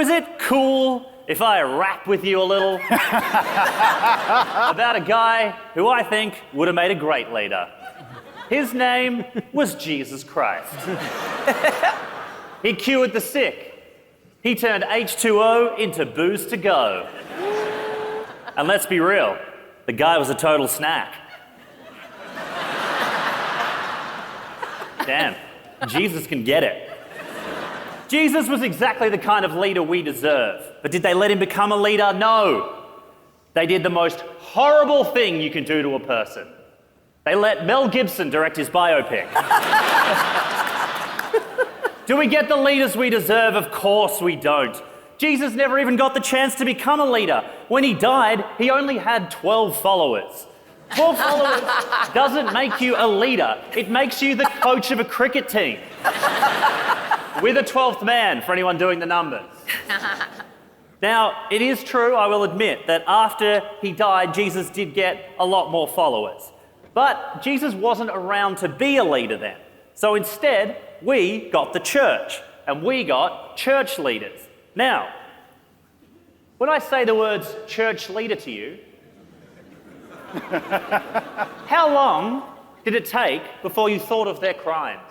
is it cool if I rap with you a little about a guy who I think would have made a great leader? His name was Jesus Christ. He cured the sick. He turned H2O into booze to go. And let's be real, the guy was a total snack. Damn, Jesus can get it. Jesus was exactly the kind of leader we deserve. But did they let him become a leader? No. They did the most horrible thing you can do to a person. They let Mel Gibson direct his biopic. Do we get the leaders we deserve? Of course we don't. Jesus never even got the chance to become a leader. When he died, he only had 12 followers. 12 followers doesn't make you a leader. It makes you the coach of a cricket team. With a 12th man, for anyone doing the numbers. Now, it is true, I will admit, that after he died, Jesus did get a lot more followers. But Jesus wasn't around to be a leader then. So instead, we got the church, and we got church leaders. Now, when I say the words church leader to you, how long did it take before you thought of their crimes?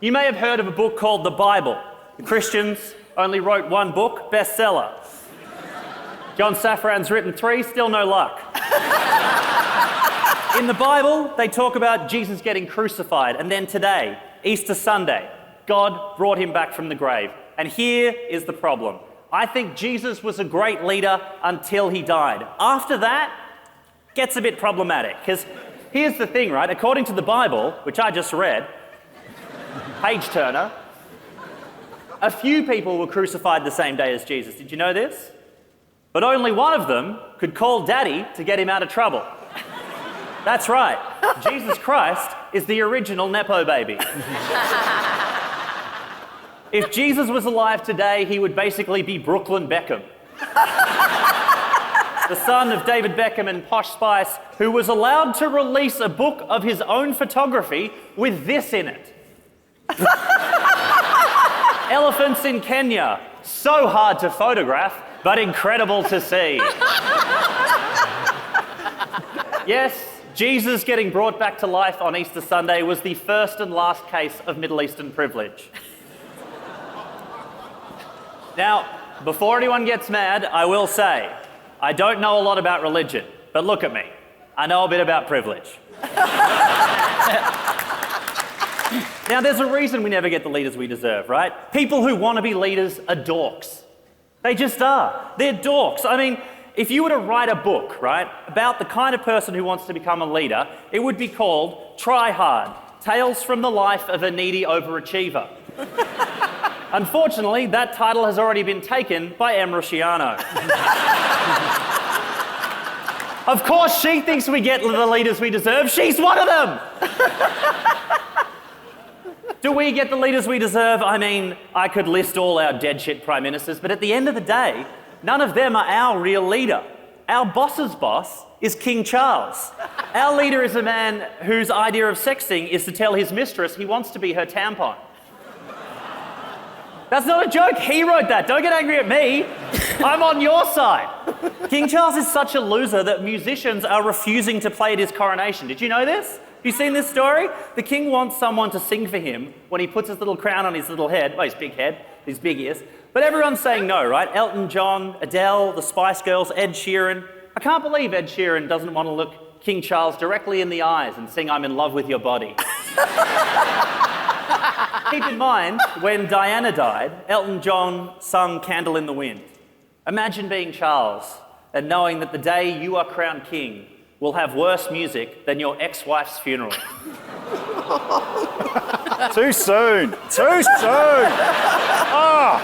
You may have heard of a book called the Bible. The Christians only wrote one book, bestseller. John Safran's written 3, still no luck. In the Bible, they talk about Jesus getting crucified, and then today, Easter Sunday, God brought him back from the grave. And here is the problem. I think Jesus was a great leader until he died. After that, gets a bit problematic, because here's the thing, right? According to the Bible, which I just read, page turner, a few people were crucified the same day as Jesus. Did you know this? But only one of them could call Daddy to get him out of trouble. That's right. Jesus Christ is the original Nepo baby. If Jesus was alive today, he would basically be Brooklyn Beckham. The son of David Beckham and Posh Spice, who was allowed to release a book of his own photography with this in it. Elephants in Kenya. So hard to photograph, but incredible to see. Yes, Jesus getting brought back to life on Easter Sunday was the first and last case of Middle Eastern privilege. Now, before anyone gets mad, I will say, I don't know a lot about religion, but look at me. I know a bit about privilege. Now, there's a reason we never get the leaders we deserve, right? People who want to be leaders are dorks. They just are. They're dorks. I mean, if you were to write a book, right, about the kind of person who wants to become a leader, it would be called Try Hard, Tales from the Life of a Needy Overachiever. Unfortunately, that title has already been taken by Rusciano. Of course, she thinks we get the leaders we deserve. She's one of them! Do we get the leaders we deserve? I mean, I could list all our dead shit prime ministers, but at the end of the day, none of them are our real leader. Our boss's boss is King Charles. Our leader is a man whose idea of sexting is to tell his mistress he wants to be her tampon. That's not a joke, he wrote that. Don't get angry at me. I'm on your side. King Charles is such a loser that musicians are refusing to play at his coronation. Did you know this? Have you seen this story? The king wants someone to sing for him when he puts his little crown on his little head, well, his big head, his big ears. But everyone's saying no, right? Elton John, Adele, the Spice Girls, Ed Sheeran. I can't believe Ed Sheeran doesn't want to look King Charles directly in the eyes and sing "I'm in love with your body." Keep in mind, when Diana died, Elton John sung "Candle in the Wind." Imagine being Charles and knowing that the day you are crowned king will have worse music than your ex-wife's funeral. Too soon. Too soon. Oh.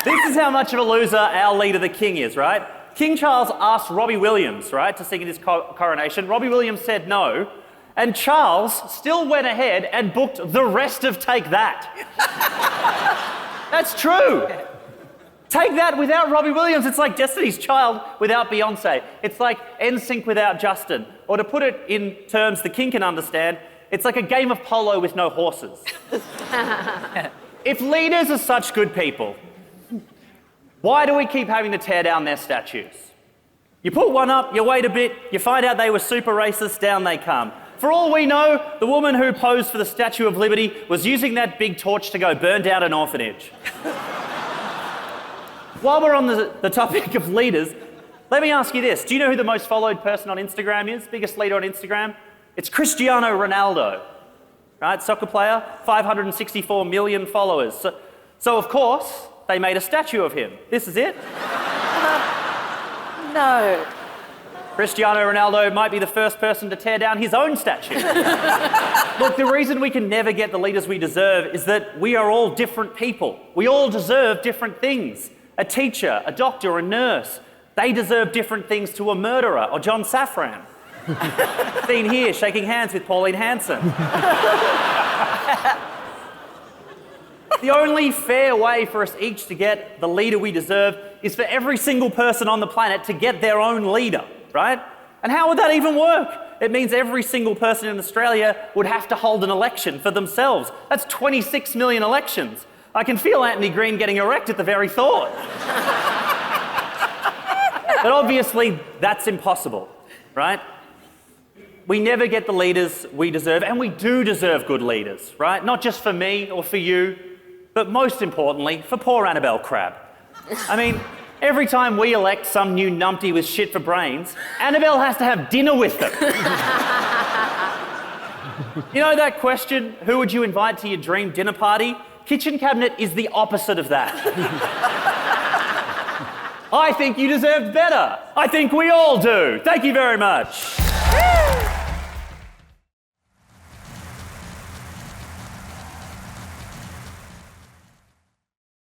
This is how much of a loser our leader, the king, is, right? King Charles asked Robbie Williams, right, to sing at his coronation. Robbie Williams said no, and Charles still went ahead and booked the rest of Take That. That's true. Take That without Robbie Williams, it's like Destiny's Child without Beyonce. It's like NSYNC without Justin. Or to put it in terms the king can understand, It's like a game of polo with no horses. If leaders are such good people, why do we keep having to tear down their statues? You put one up, you wait a bit, you find out they were super racist, down they come. For all we know, the woman who posed for the Statue of Liberty was using that big torch to go burn down an orphanage. While we're on the topic of leaders, let me ask you this. Do you know who the most followed person on Instagram is? Biggest leader on Instagram? It's Cristiano Ronaldo, right? Soccer player, 564 million followers. So of course, they made a statue of him. This is it. No. Cristiano Ronaldo might be the first person to tear down his own statue. Look, the reason we can never get the leaders we deserve is that we are all different people. We all deserve different things. A teacher, a doctor, a nurse, they deserve different things to a murderer or John Safran. Seen here shaking hands with Pauline Hanson. The only fair way for us each to get the leader we deserve is for every single person on the planet to get their own leader, right? And how would that even work? It means every single person in Australia would have to hold an election for themselves. That's 26 million elections. I can feel Anthony Green getting erect at the very thought. But obviously, that's impossible, right? We never get the leaders we deserve, and we do deserve good leaders, right? Not just for me or for you, but most importantly, for poor Annabel Crabb. I mean, every time we elect some new numpty with shit for brains, Annabel has to have dinner with them. You know that question, who would you invite to your dream dinner party? Kitchen cabinet is the opposite of that. I think you deserved better. I think we all do. Thank you very much.